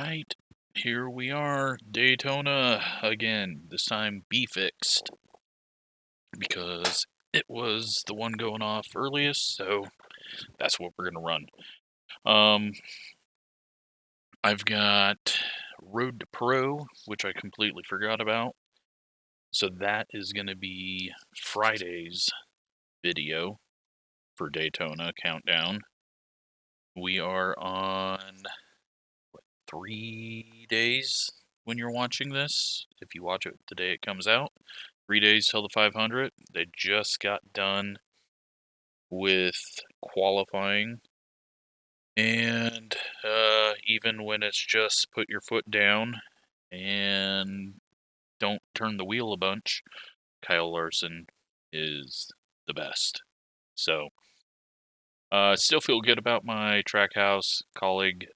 Alright, here we are, Daytona again, this time B-Fixed, because it was the one going off earliest, so that's what we're going to run. I've got Road to Pro, which I completely forgot about, so that is going to be Friday's video for Daytona Countdown. We are on 3 days when you're watching this. If you watch it the day it comes out, 3 days till the 500. They just got done with qualifying, and even when it's just put your foot down and don't turn the wheel a bunch, Kyle Larson is the best. So still feel good about my Trackhouse colleague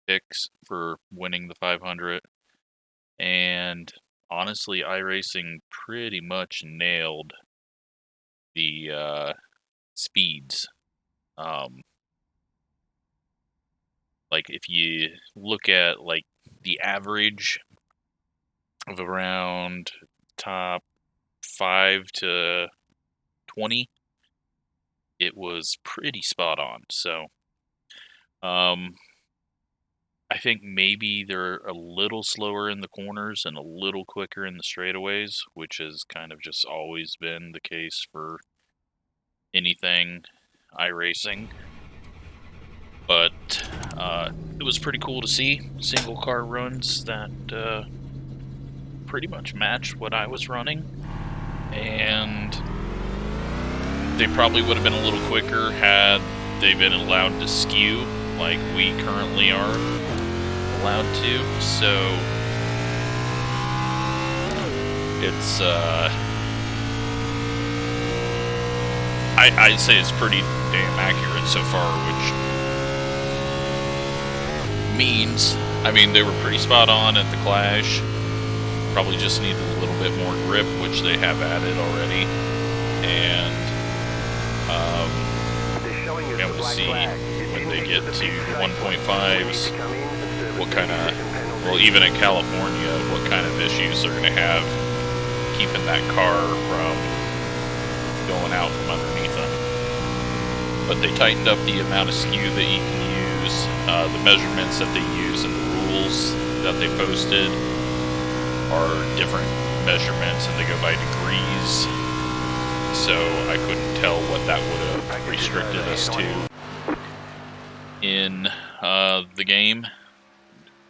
picks for winning the 500, and honestly, iRacing pretty much nailed the speeds. Like if you look at like the average of around top 5 to 20, it was pretty spot on. So I think maybe they're a little slower in the corners and a little quicker in the straightaways, which has kind of just always been the case for anything iRacing. But it was pretty cool to see single car runs that pretty much match what I was running, and they probably would have been a little quicker had they been allowed to skew like we currently are allowed to. So it's I'd say it's pretty damn accurate so far, which means, I mean, they were pretty spot on at the Clash. Probably just needed a little bit more grip, which they have added already. And we'll see when they get to 1.5s what kind of, well, even in California, what kind of issues they're going to have keeping that car from going out from underneath them. But they tightened up the amount of skew that you can use, the measurements that they use, and the rules that they posted are different measurements, and they go by degrees. So I couldn't tell what that would have restricted us to in the game.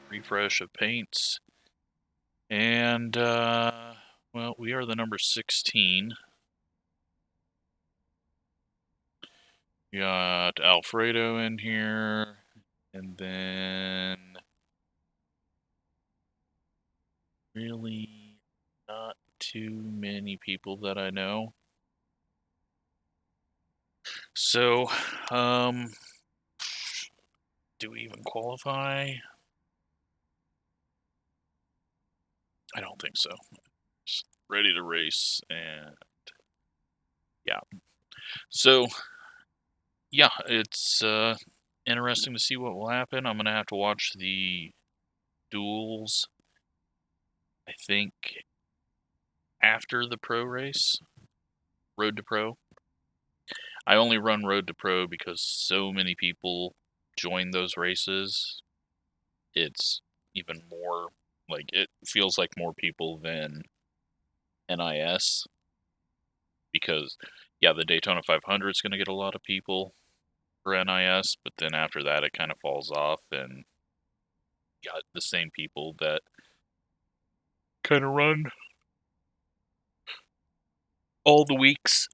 Refresh of paints. And, well, we are the number 16. We got Alfredo in here, and then really not too many people that I know. So, do we even qualify? I don't think so. Just ready to race, and yeah. So, yeah, it's interesting to see what will happen. I'm going to have to watch the duels, I think, after the pro race, Road to Pro. I only run Road to Pro because so many people join those races. It's even more, like, it feels like more people than NIS. Because, yeah, the Daytona 500 is going to get a lot of people for NIS, but then after that it kind of falls off, and you got the same people that kind of run all the weeks.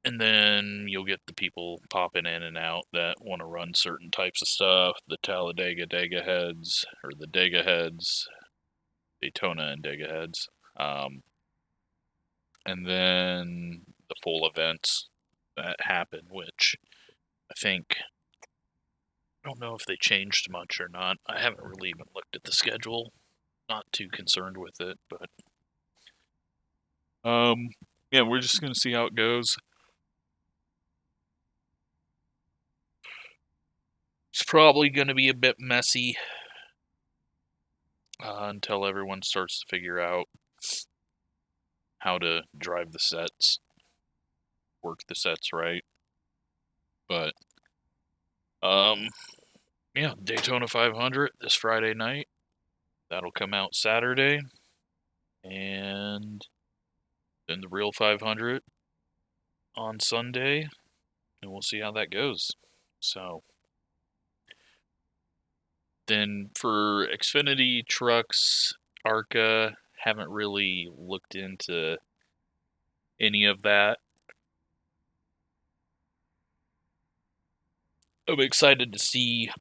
And then you'll get the people popping in and out that want to run certain types of stuff, the Talladega Dega heads, or the Dega heads, Daytona and Dega heads. And then the full events that happen, which I think, I don't know if they changed much or not. I haven't really even looked at the schedule. Not too concerned with it, but yeah, we're just going to see how it goes. It's probably going to be a bit messy until everyone starts to figure out how to drive the sets, work the sets right. But, yeah, Daytona 500 this Friday night. That'll come out Saturday. And then the real 500 on Sunday. And we'll see how that goes. So, then for Xfinity trucks, ARCA, haven't really looked into any of that. I'm excited to see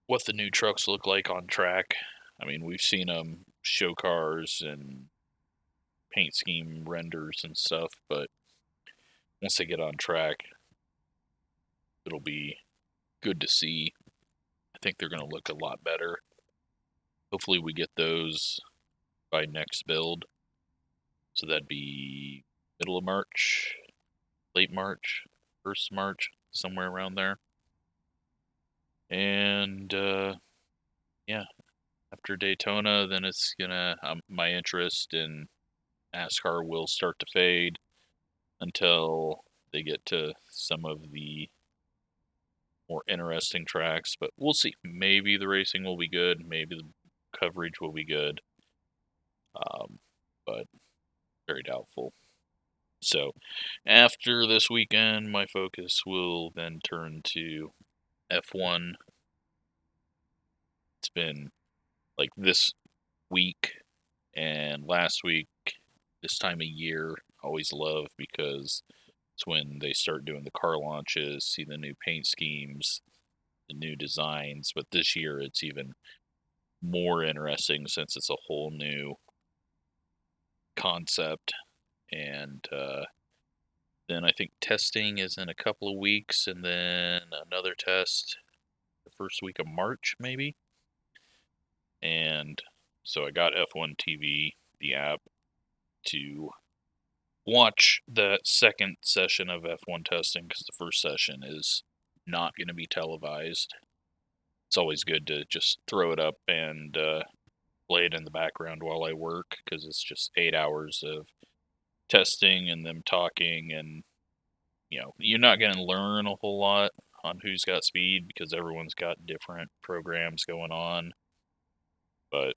what the new trucks look like on track. I mean, we've seen them show cars and paint scheme renders and stuff, but once they get on track, it'll be good to see. I think they're going to look a lot better. Hopefully we get those by next build. So that'd be middle of March, late March, 1st March, somewhere around there. And, yeah, after Daytona, then it's gonna, my interest in NASCAR will start to fade until they get to some of the more interesting tracks. But we'll see. Maybe the racing will be good. Maybe the coverage will be good. But very doubtful. So after this weekend, my focus will then turn to F1. It's been like this week and last week, this time of year, I always love because it's when they start doing the car launches, see the new paint schemes, the new designs. But this year it's even more interesting since it's a whole new concept. And then I think testing is in a couple of weeks, and then another test the first week of March, maybe. And so I got F1 TV, the app, to watch the second session of F1 testing because the first session is not going to be televised. It's always good to just throw it up and play it in the background while I work because it's just 8 hours of testing and them talking, and you know, you're not going to learn a whole lot on who's got speed because everyone's got different programs going on. But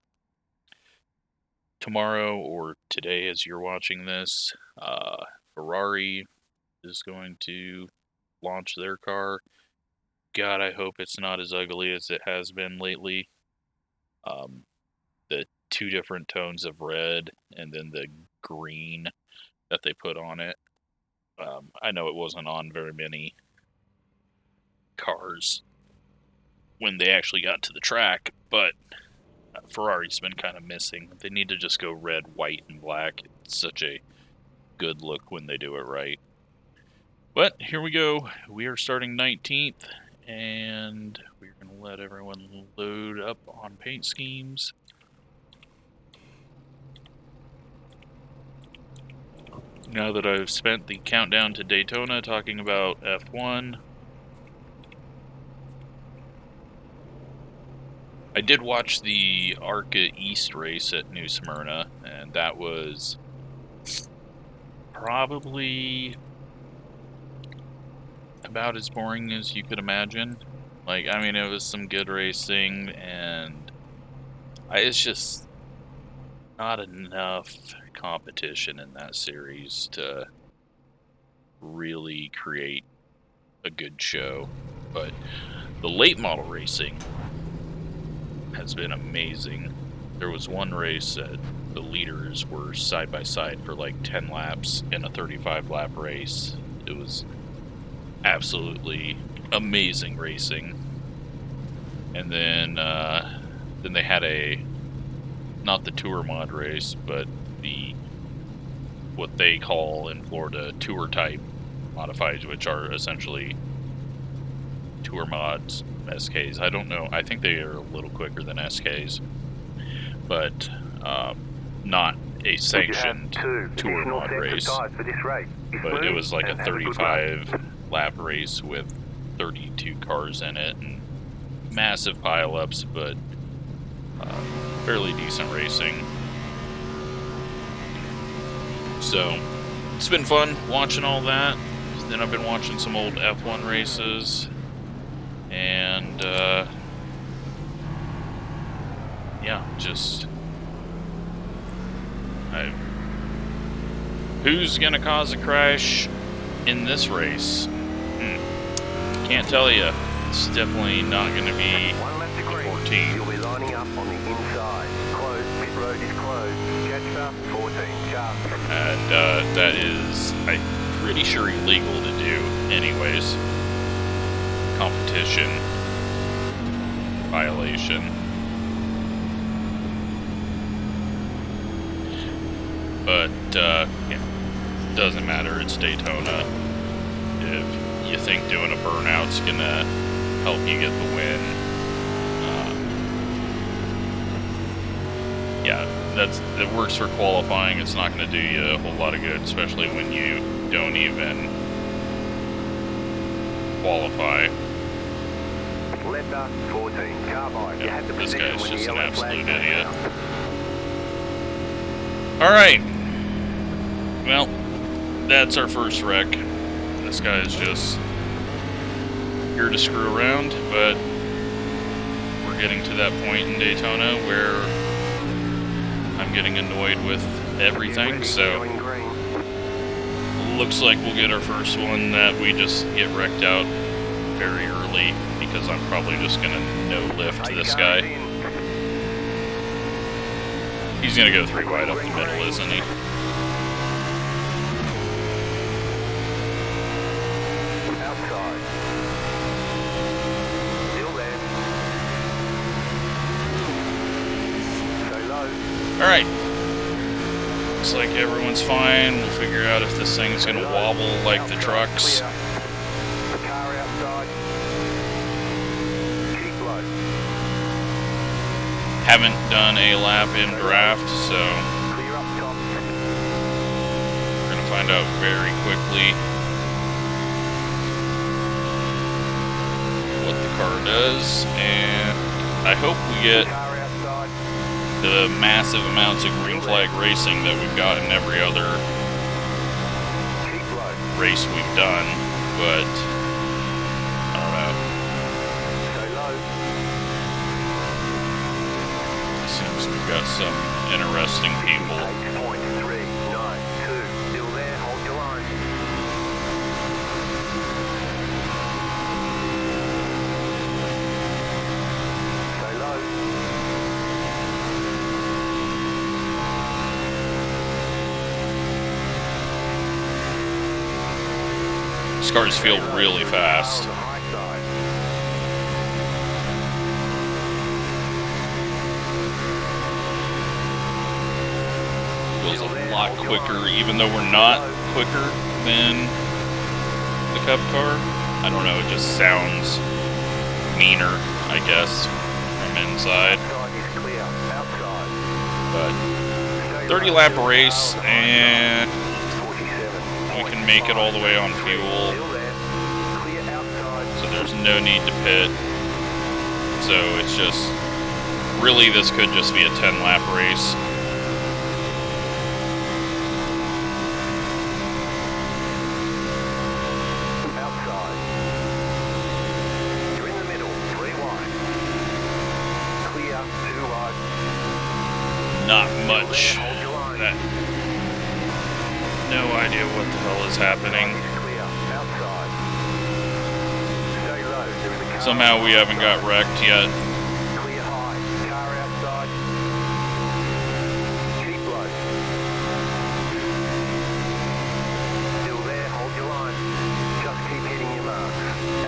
tomorrow or today as you're watching this, Ferrari is going to launch their car. God, I hope it's not as ugly as it has been lately. The 2 different tones of red and then the green that they put on it. I know it wasn't on very many cars when they actually got to the track, but Ferrari's been kind of missing. They need to just go red, white, and black. It's such a good look when they do it right. But here we go. We are starting 19th, and we're going to let everyone load up on paint schemes. Now that I've spent the countdown to Daytona talking about F1, I did watch the ARCA East race at New Smyrna, and that was probably about as boring as you could imagine. Like, I mean, it was some good racing, and it's just not enough competition in that series to really create a good show. But the late model racing has been amazing. There was one race that the leaders were side by side for like 10 laps in a 35 lap race. It was absolutely amazing racing. And then they had not the tour mod race, but what they call in Florida tour type modifieds, which are essentially tour mods, SKs. I don't know. I think they are a little quicker than SKs, but not a sanctioned tour mod race. But it was like a 35 lap race with 32 cars in it, and massive pileups, but fairly decent racing. So it's been fun watching all that. Then I've been watching some old F1 races, and yeah, just who's gonna cause a crash in this race? Can't tell you. It's definitely not gonna be the 14. You'll be lining up on the inside. Closed, pit road is closed. Catch up, 14, sharp. And that is, I'm pretty sure, illegal to do anyways. Competition violation. But, yeah, doesn't matter, it's Daytona. If you think doing a burnout's gonna help you get the win, yeah, that works for qualifying. It's not gonna do you a whole lot of good, especially when you don't even qualify. Letter 14, carbide. Yeah, You had the this position guy's when the just an yellow absolute flag came idiot. out. Alright. Well, that's our first wreck. This guy is just here to screw around, but we're getting to that point in Daytona where I'm getting annoyed with everything, so looks like we'll get our first one that we just get wrecked out very early, because I'm probably just gonna no-lift this guy. He's gonna go 3 wide up the middle, isn't he? Outside. Still there. Stay low. Alright. Looks like everyone's fine. We'll figure out if this thing's gonna wobble like the trucks. The car outside. Keep low. Haven't done a lap in draft, so Clear up top. we're gonna find out very quickly what the car does, and I hope we get Car outside. the massive amounts of green flag racing that we've got in every other Keep low. race we've done, but I don't know. Stay low. It seems we've got some interesting people. 8.392. Still there. Hold your line. Stay low. These cars feel really fast. On the high side. Feels a lot quicker, even though we're not quicker than the Cup car. I don't know, it just sounds meaner, I guess, from inside. Outside is clear. Outside. But Stay 30 low. lap race, and 47. we can make it all the way on fuel, Still there. Clear outside. so there's no need to pit. So it's just, really this could just be a 10 lap race. Outside. You're in the middle. 3 wide. Clear. 2 wide. Not Still much. there. Hold your line. That, no idea what the hell is happening. Clear. Outside. Stay low. There is a car Somehow we haven't got wrecked yet. Clear high. Car outside. Keep low. Still there. Hold your line. Just keep hitting your marks.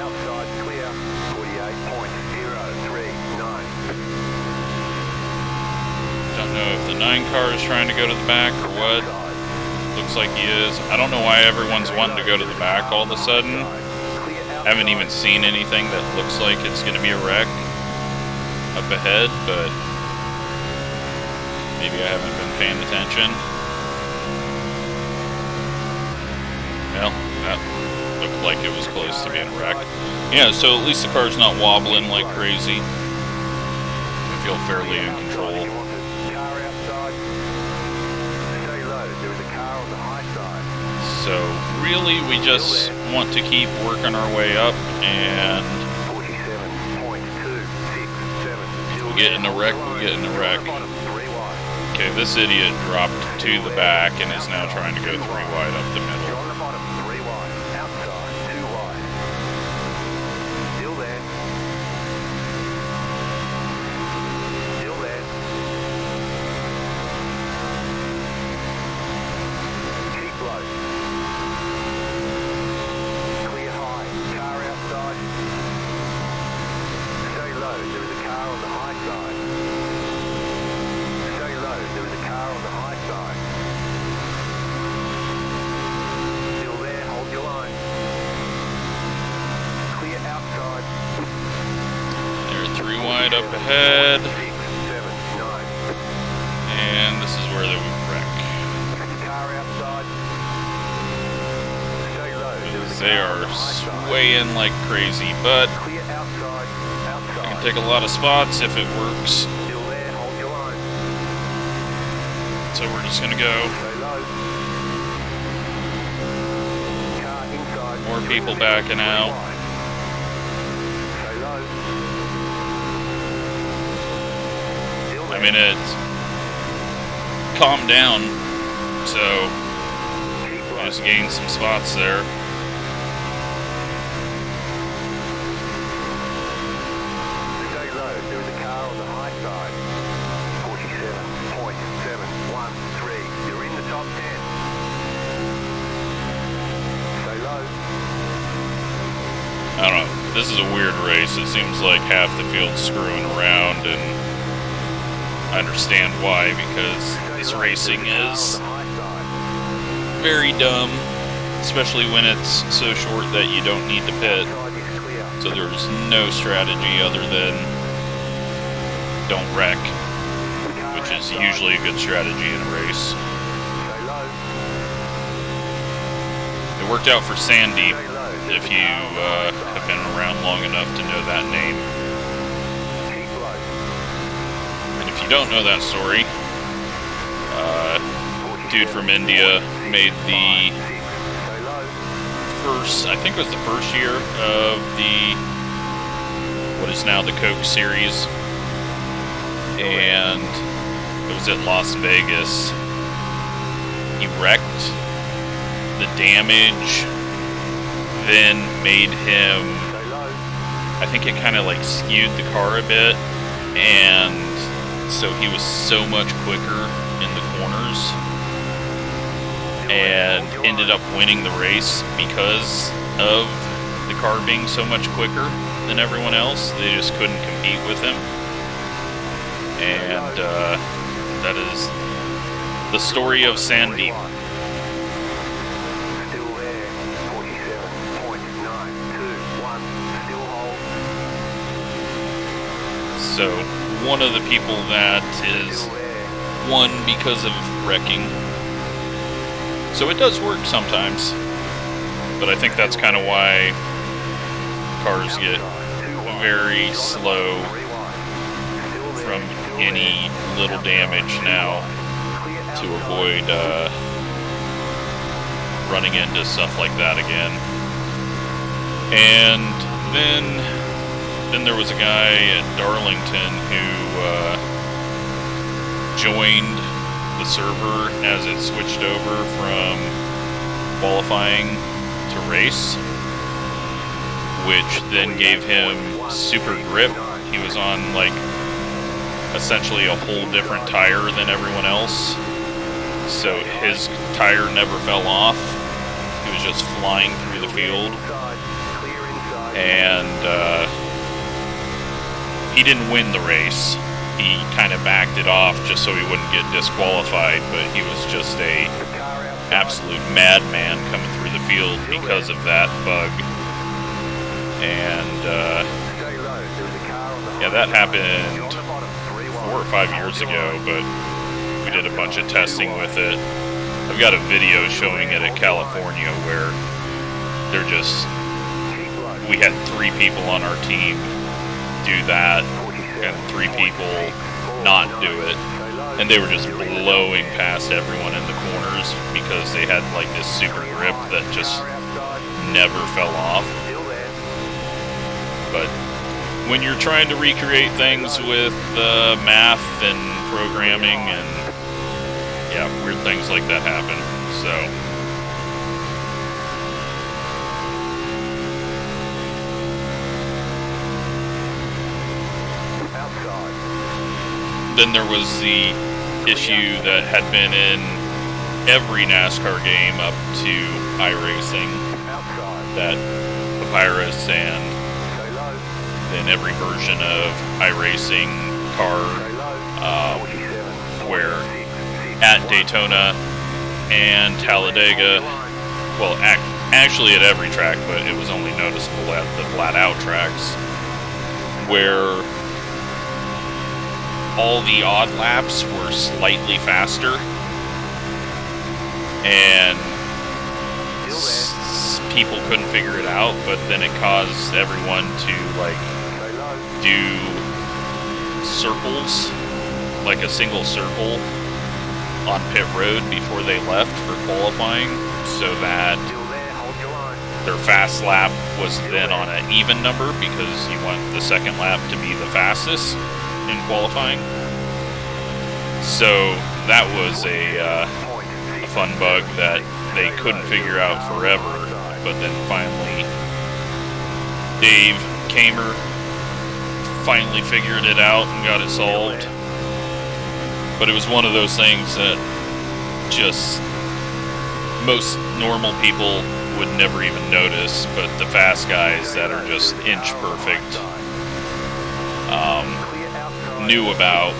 Outside clear. 48.039. Don't know if the 9 car is trying to go to the back or what. Outside. Looks like he is. I don't know why everyone's wanting to go to the back all of a sudden. Clear outside. Haven't even seen anything that looks like it's going to be a wreck up ahead, but maybe I haven't been paying attention. Well, that looked like it was close to being wrecked. Yeah, so at least the car's not wobbling like crazy. I feel fairly in control. So really, we just want to keep working our way up, and if we get in a wreck, we'll get in a wreck. Okay, this idiot dropped to the back and is now trying to go 3 wide up the middle. Up ahead, and this is where they would wreck. They are swaying like crazy, but I can take a lot of spots if it works. So we're just gonna go. More people backing out. I mean, it's calmed down, so I just gained some spots there. Stay low, there is a car on the high side. 47.713. You're in the top 10. Stay low. I don't know. This is a weird race. It seems like half the field's screwing around, and I understand why, because this racing is very dumb, especially when it's so short that you don't need to pit. So there's no strategy other than don't wreck, which is usually a good strategy in a race. It worked out for Sandy, if you have been around long enough to know that name. If you don't know that story, dude from India made the first, I think it was the first year of the, what is now the Coke Series, and it was at Las Vegas. He wrecked. The damage then made him, I think it kind of like skewed the car a bit, and so he was so much quicker in the corners and ended up winning the race because of the car being so much quicker than everyone else. They just couldn't compete with him. And that is the story of Sandy. So, one of the people that is won because of wrecking. So it does work sometimes, but I think that's kind of why cars get very slow from any little damage now, to avoid running into stuff like that again. And then there was a guy at Darlington who joined the server as it switched over from qualifying to race, which then gave him super grip. He was on like essentially a whole different tire than everyone else, so his tire never fell off. He was just flying through the field, and he didn't win the race. He kind of backed it off just so he wouldn't get disqualified, but he was just a absolute madman coming through the field because of that bug. And yeah, that happened 4 or 5 years ago, but we did a bunch of testing with it. I've got a video showing it at California where they're just we had 3 people on our team do that, and 3 people not do it, and they were just blowing past everyone in the corners because they had like this super grip that just never fell off. But when you're trying to recreate things with math and programming, and yeah, weird things like that happen. So then there was the issue that had been in every NASCAR game up to iRacing, that Papyrus, and then every version of iRacing car, where at Daytona and Talladega, well, actually at every track, but it was only noticeable at the flat-out tracks, where all the odd laps were slightly faster, and people couldn't figure it out, but then it caused everyone to like do circles, like a single circle on pit road before they left for qualifying, so that their fast lap was then on an even number, because you want the second lap to be the fastest in qualifying. So that was a fun bug that they couldn't figure out forever, but then finally Dave Kamer finally figured it out and got it solved. But it was one of those things that just most normal people would never even notice, but the fast guys that are just inch perfect knew about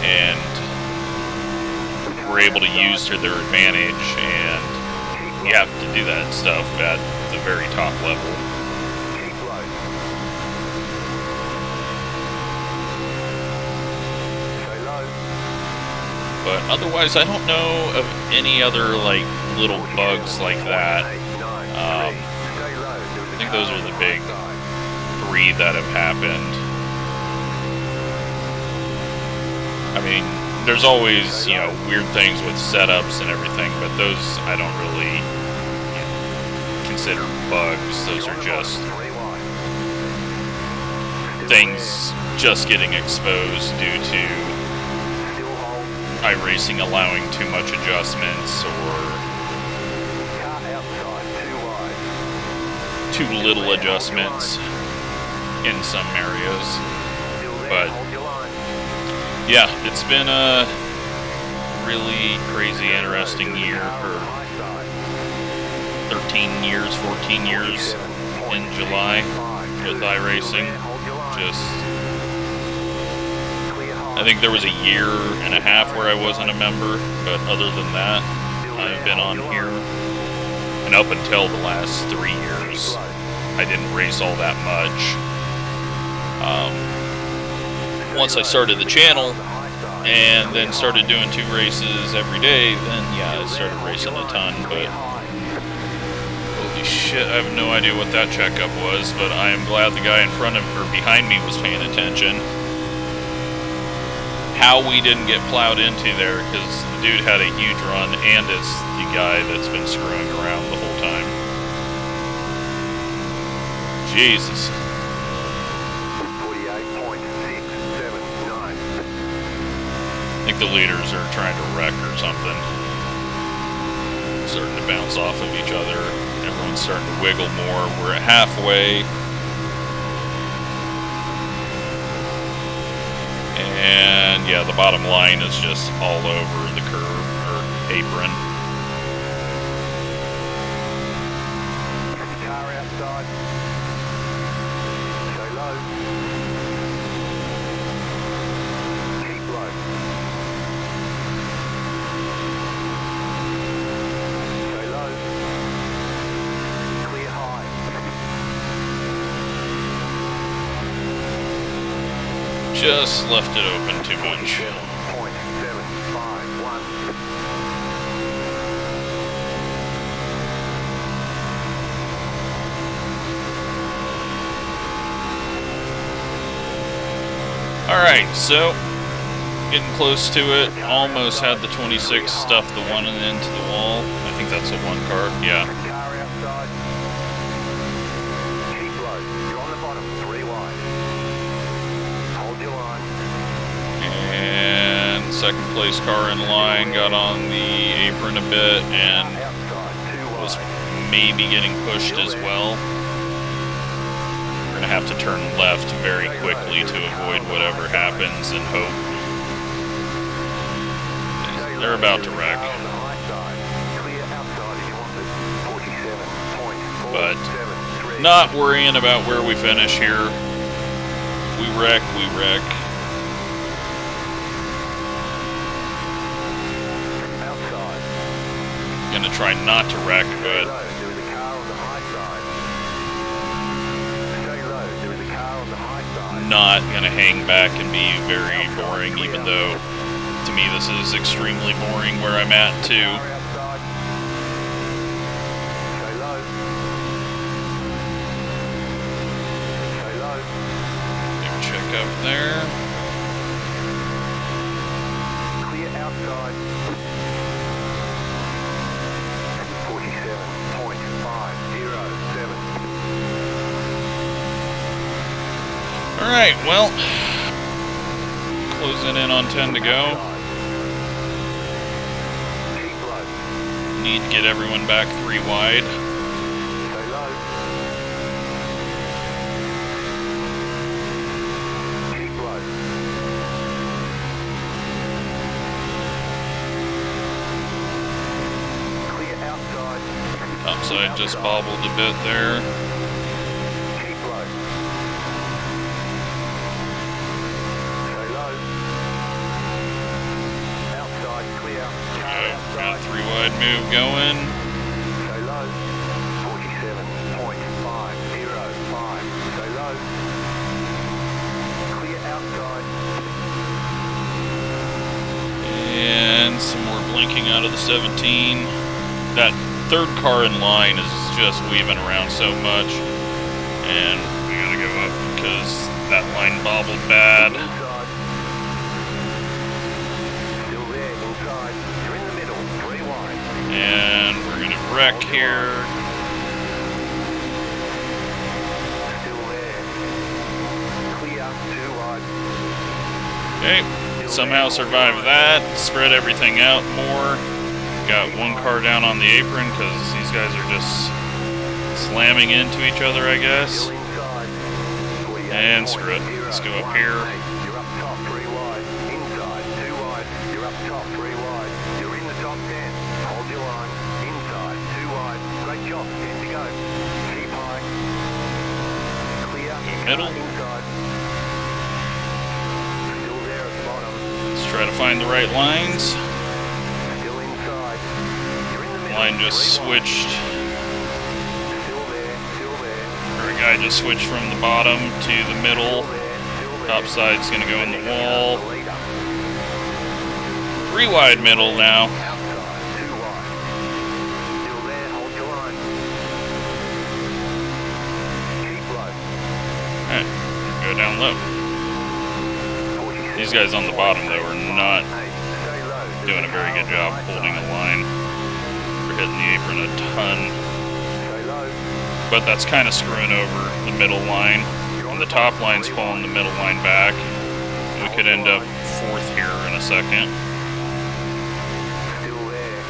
and were able to use to their advantage, and you have to do that stuff at the very top level. But otherwise, I don't know of any other like little bugs like that. I think those are the big 3 that have happened. I mean, there's always, you know, weird things with setups and everything, but those I don't really consider bugs. Those are just things just getting exposed due to iRacing allowing too much adjustments or too little adjustments in some areas. But yeah, it's been a really crazy, interesting year, or 13 years, 14 years in July with iRacing. I think there was a year and a half where I wasn't a member, but other than that, I've been on here. And up until the last 3 years, I didn't race all that much. Once I started the channel and then started doing 2 races every day, then yeah, I started racing a ton. But holy shit, I have no idea what that checkup was, but I am glad the guy in front of or behind me was paying attention. How we didn't get plowed into there, because the dude had a huge run, and it's the guy that's been screwing around the whole time. Jesus. I think the leaders are trying to wreck or something. Starting to bounce off of each other. Everyone's starting to wiggle more. We're at halfway. And yeah, the bottom line is just all over the curb or apron. Car outside. Stay low. Keep low. Stay low. Clear high. Just left it open too much. Alright, so getting close to it. Almost had the 26 stuff the one and into the wall. I think that's a one car. Yeah. Car outside. Keep low. You're on the bottom, 3 wide. Hold your line. And second place car in line got on the apron a bit and Outside, 2 was wide. maybe getting pushed as well. We're gonna have to turn left very quickly to avoid whatever happens and hope. They're about to wreck. But not worrying about where we finish here. If we wreck, we wreck. Gonna try not to wreck, but not gonna hang back and be very boring, even though to me this is extremely boring where I'm at too. Big check up there. Clear outside. 47.507. Alright, well, closing in on 10 to go. Need to get everyone back 3 wide. Stay low. Keep low. Clear outside. Topside just bobbled a bit there. Keep low. Stay low. Outside, clear. Got a 3 wide move going. Stay low. 47.505. Stay low. Clear outside. And some more blinking out of the 17. That third car in line is just weaving around so much. And we gotta go up because that line bobbled bad. Inside. Still there, inside. You're in the middle, 3 wide. And we're gonna wreck here. Still there. Clear, 2 wide. Okay, somehow survived that. Spread everything out more. Got 1 car down on the apron because these guys are just slamming into each other, I guess. Still inside. And screw it. Let's go up here. You're up top, 3 wide. Inside, 2 wide. You're up top, 3 wide. You're in the top 10. Hold your line. Inside, 2 wide. Great job. 10 to go. Keep high. Clear. Middle. Inside. Still there at the bottom. Let's try to find the right lines. Still inside. You're in the middle. Line just 3 wide. switched. Still there. Still there. Or a guy just switched from the bottom to the middle. Top side's gonna go in the wall. 3 wide middle now. Outside, 2 wide. Still there, hold your line. Keep low. Alright, go down low. These guys on the bottom though are not doing a very good job holding the line. They're hitting the apron a ton. Stay low. But that's kind of screwing over the middle line. And the top line's pulling the middle line back. We could end up 4th here in a second. Still there.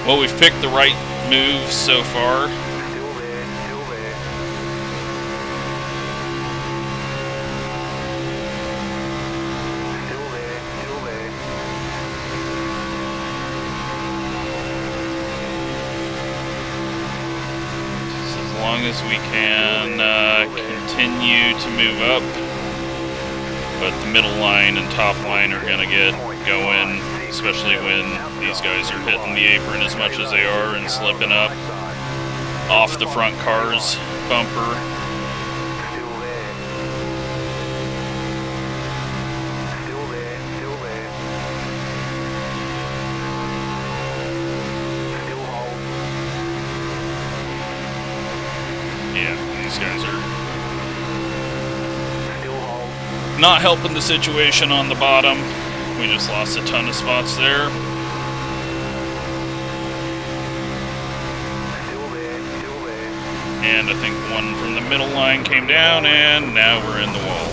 Well, we've picked the right moves so far. Still there. Still there. Still there. Still there. Just as long as we can continue to move up. But the middle line and top line are going to get going, especially when these guys are hitting the apron as much as they are and slipping up off the front car's bumper. Still there. Still there. Still there. Still hold. Yeah, these guys are Still hold. Not helping the situation on the bottom. We just lost a ton of spots there. Still there, still there. And I think one from the middle line came down, and now we're in the wall.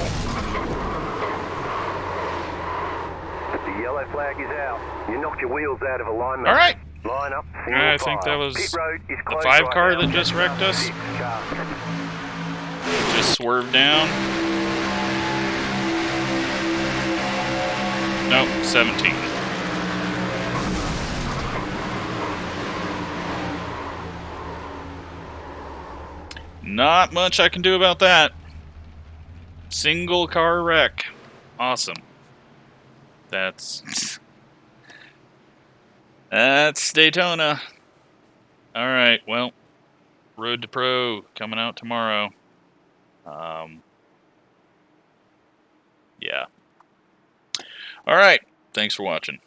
The yellow flag is out. You knocked your wheels out of alignment. All right. Line up, single I think file. that was Pit road is the closed 5 right car now. that just wrecked us. 6 car. Just swerved down. Nope, 17. Not much I can do about that. Single car wreck. Awesome. That's Daytona. All right, well, Road to Pro coming out tomorrow. Yeah. All right, thanks for watching.